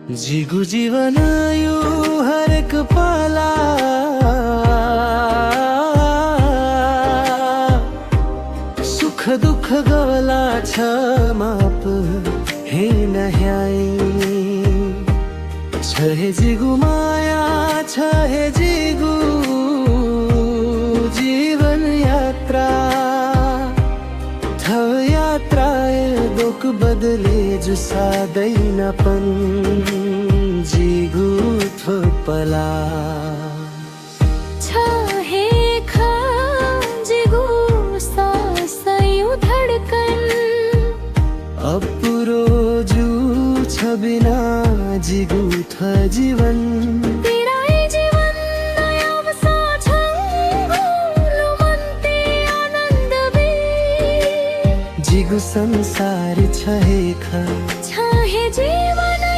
जिगु जीवन यो हरेक पाला सुख दुख गवला छ माप हे नह्याई छ हे जिगु माया छ हे जिगु जीवन यात्रा थ यात्रा दोक बदले जो सादैन पन जिगु थोपला अपुरो जू छ बिना जिगु थ जीवन जिगु संसार छ हे जीवन।